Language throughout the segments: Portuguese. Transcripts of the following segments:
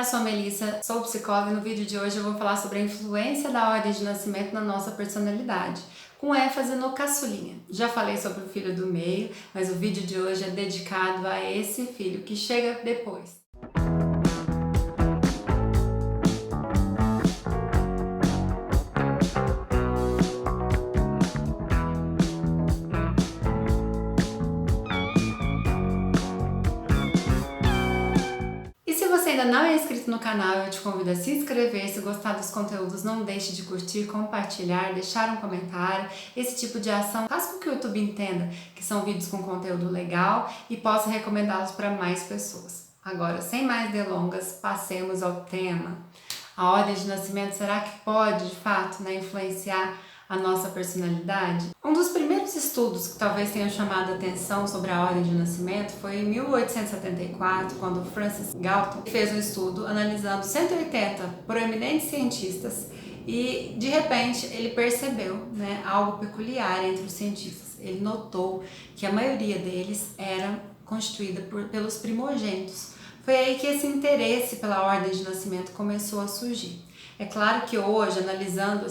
eu sou a Melissa, sou psicóloga e no vídeo de hoje eu vou falar sobre a influência da ordem de nascimento na nossa personalidade, com ênfase no caçulinha. Já falei sobre o filho do meio, mas o vídeo de hoje é dedicado a esse filho que chega depois. E se você ainda não é inscrito no canal, eu te convido a se inscrever. Se gostar dos conteúdos, não deixe de curtir, compartilhar, deixar um comentário. Esse tipo de ação faz com que o YouTube entenda que são vídeos com conteúdo legal e possa recomendá-los para mais pessoas. Agora, sem mais delongas, passemos ao tema. A ordem de nascimento, será que pode, de fato, influenciar a nossa personalidade? Um dos primeiros estudos que talvez tenham chamado a atenção sobre a ordem de nascimento foi em 1874, quando Francis Galton fez um estudo analisando 180 proeminentes cientistas e, de repente, ele percebeu algo peculiar entre os cientistas. Ele notou que a maioria deles era constituída pelos primogênitos. Foi aí que esse interesse pela ordem de nascimento começou a surgir. É claro que hoje, analisando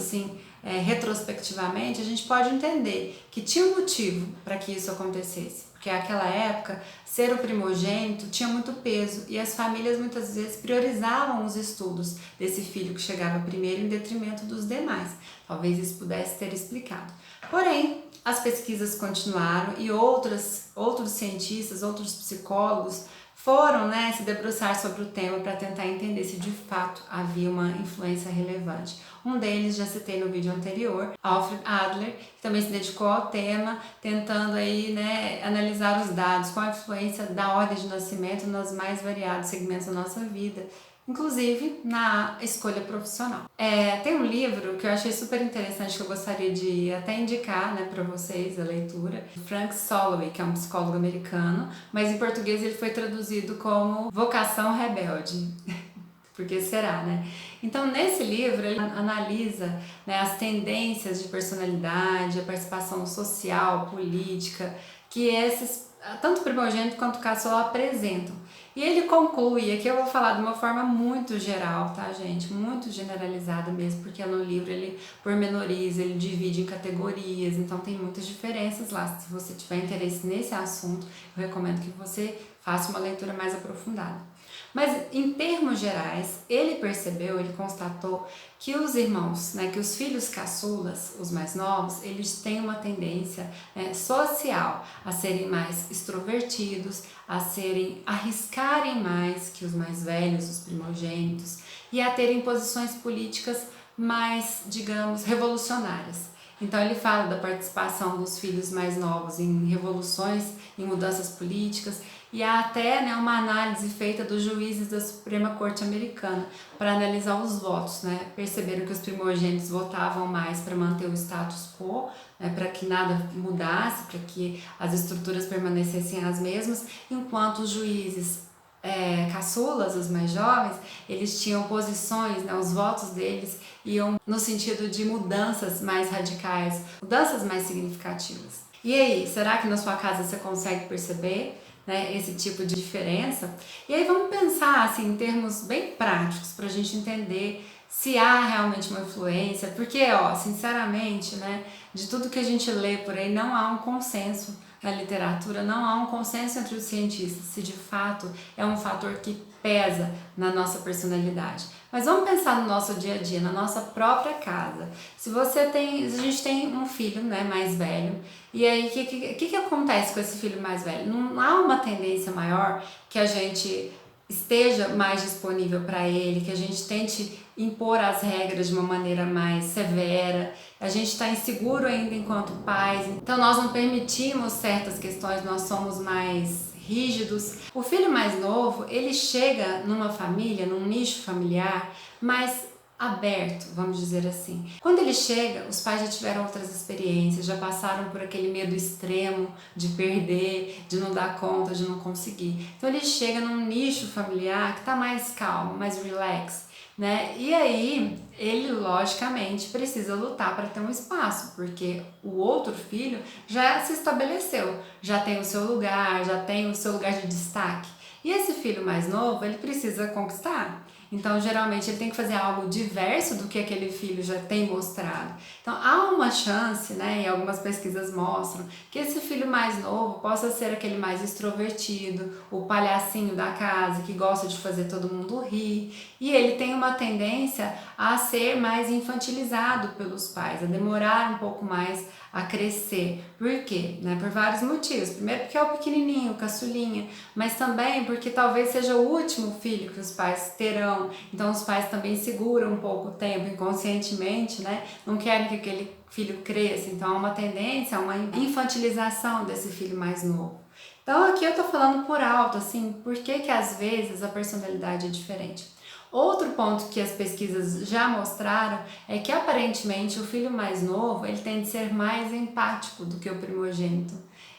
retrospectivamente, a gente pode entender que tinha um motivo para que isso acontecesse, porque naquela época ser o primogênito tinha muito peso e as famílias muitas vezes priorizavam os estudos desse filho que chegava primeiro em detrimento dos demais. Talvez isso pudesse ter explicado. Porém, as pesquisas continuaram e outros cientistas, outros psicólogos foram se debruçar sobre o tema para tentar entender se de fato havia uma influência relevante. Um deles já citei no vídeo anterior, Alfred Adler, que também se dedicou ao tema, tentando analisar os dados com a influência da ordem de nascimento nos mais variados segmentos da nossa vida, inclusive na escolha profissional. Tem um livro que eu achei super interessante, que eu gostaria de até indicar para vocês a leitura, Frank Soloway, que é um psicólogo americano, mas em português ele foi traduzido como Vocação Rebelde. Por que será, Então, nesse livro, ele analisa as tendências de personalidade, a participação social, política, que tanto o primogênito quanto o caçula apresentam. E ele conclui, aqui eu vou falar de uma forma muito geral, tá, gente? Muito generalizada mesmo, porque no livro ele pormenoriza, ele divide em categorias, então tem muitas diferenças lá. Se você tiver interesse nesse assunto, eu recomendo que você faça uma leitura mais aprofundada. Mas, em termos gerais, ele constatou que os irmãos, que os filhos caçulas, os mais novos, eles têm uma tendência social a serem mais extrovertidos, a arriscarem mais que os mais velhos, os primogênitos, e a terem posições políticas mais, digamos, revolucionárias. Então ele fala da participação dos filhos mais novos em revoluções, em mudanças políticas, e há até uma análise feita dos juízes da Suprema Corte Americana para analisar os votos. Perceberam que os primogênitos votavam mais para manter o status quo, para que nada mudasse, para que as estruturas permanecessem as mesmas, enquanto os juízes caçulas, os mais jovens, eles tinham posições, os votos deles iam no sentido de mudanças mais radicais, mudanças mais significativas. E aí, será que na sua casa você consegue perceber esse tipo de diferença? E aí vamos pensar em termos bem práticos para a gente entender se há realmente uma influência, porque sinceramente, de tudo que a gente lê por aí, não há um consenso na literatura, não há um consenso entre os cientistas se de fato é um fator que pesa na nossa personalidade. Mas vamos pensar no nosso dia a dia, na nossa própria casa. Se a gente tem um filho mais velho, e aí o que acontece com esse filho mais velho? Não há uma tendência maior que a gente esteja mais disponível para ele, que a gente tente impor as regras de uma maneira mais severa, a gente está inseguro ainda enquanto pais, então nós não permitimos certas questões, nós somos mais rígidos. O filho mais novo, ele chega numa família, num nicho familiar mais aberto, vamos dizer assim. Quando ele chega, os pais já tiveram outras experiências, já passaram por aquele medo extremo de perder, de não dar conta, de não conseguir. Então ele chega num nicho familiar que está mais calmo, mais relax, E aí ele logicamente precisa lutar para ter um espaço, porque o outro filho já se estabeleceu, já tem o seu lugar de destaque. E esse filho mais novo, ele precisa conquistar. Então, geralmente, ele tem que fazer algo diverso do que aquele filho já tem mostrado. Então, há uma chance, né, e algumas pesquisas mostram, que esse filho mais novo possa ser aquele mais extrovertido, o palhacinho da casa, que gosta de fazer todo mundo rir, e ele tem uma tendência a ser mais infantilizado pelos pais, a demorar um pouco mais a crescer. Por quê? Né? Por vários motivos. Primeiro porque é o pequenininho, o caçulinha, mas também porque talvez seja o último filho que os pais terão. Então os pais também seguram um pouco o tempo inconscientemente, né? Não querem que aquele filho cresça. Então há uma tendência a uma infantilização desse filho mais novo. Então aqui eu tô falando por alto, assim, por que às vezes a personalidade é diferente. Outro ponto que as pesquisas já mostraram é que aparentemente o filho mais novo ele tende a ser mais empático do que o primogênito.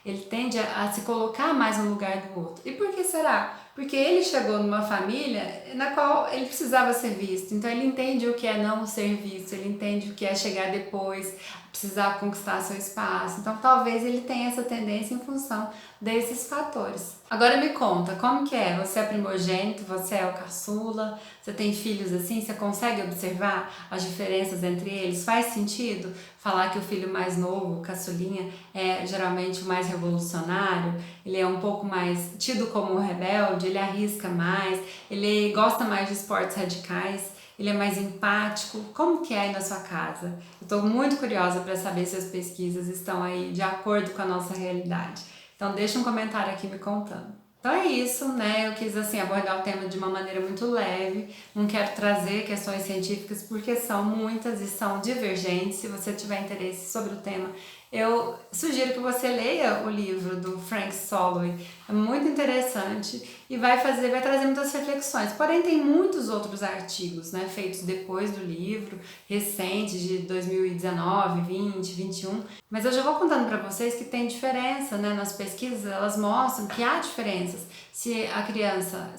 Ele tende a se colocar mais no lugar do outro. E por que será? Porque ele chegou numa família na qual ele precisava ser visto. Então ele entende o que é não ser visto, ele entende o que é chegar depois, precisar conquistar seu espaço. Então talvez ele tenha essa tendência em função desses fatores. Agora me conta, como que é? Você é primogênito, você é o caçula, você tem filhos assim, você consegue observar as diferenças entre eles? Faz sentido falar que o filho mais novo, o caçulinha, é geralmente o mais revolucionário, ele é um pouco mais tido como rebelde, ele arrisca mais, ele gosta mais de esportes radicais, ele é mais empático. Como que é aí na sua casa? Eu estou muito curiosa para saber se as pesquisas estão aí de acordo com a nossa realidade. Então deixa um comentário aqui me contando. Então é isso, né? Eu quis assim abordar o tema de uma maneira muito leve. Não quero trazer questões científicas porque são muitas e são divergentes. Se você tiver interesse sobre o tema, eu sugiro que você leia o livro do Frank Soloway. É muito interessante e vai trazer muitas reflexões. Porém, tem muitos outros artigos, né, feitos depois do livro, recentes de 2019, 20, 21. Mas eu já vou contando para vocês que tem diferença, né, nas pesquisas, elas mostram que há diferenças. Se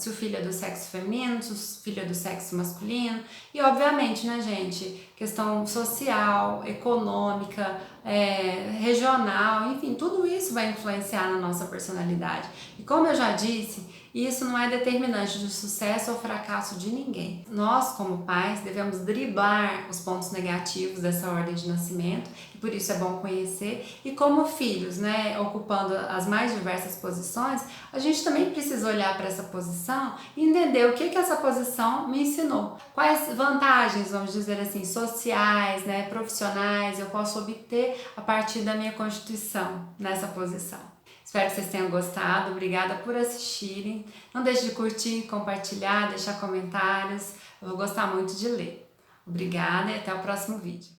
o filho é do sexo feminino, se o filho é do sexo masculino. E obviamente, né, gente, questão social, econômica, regional, enfim, tudo isso vai influenciar na nossa personalidade. E como eu já disse, isso não é determinante do sucesso ou fracasso de ninguém. Nós, como pais, devemos driblar os pontos negativos dessa ordem de nascimento, e por isso é bom conhecer. E como filhos, né, ocupando as mais diversas posições, a gente também precisa olhar para essa posição e entender o que essa posição me ensinou. Quais vantagens, vamos dizer assim, sociais, né, profissionais, eu posso obter a partir da minha constituição nessa posição. Espero que vocês tenham gostado, obrigada por assistirem. Não deixe de curtir, compartilhar, deixar comentários, eu vou gostar muito de ler. Obrigada e até o próximo vídeo.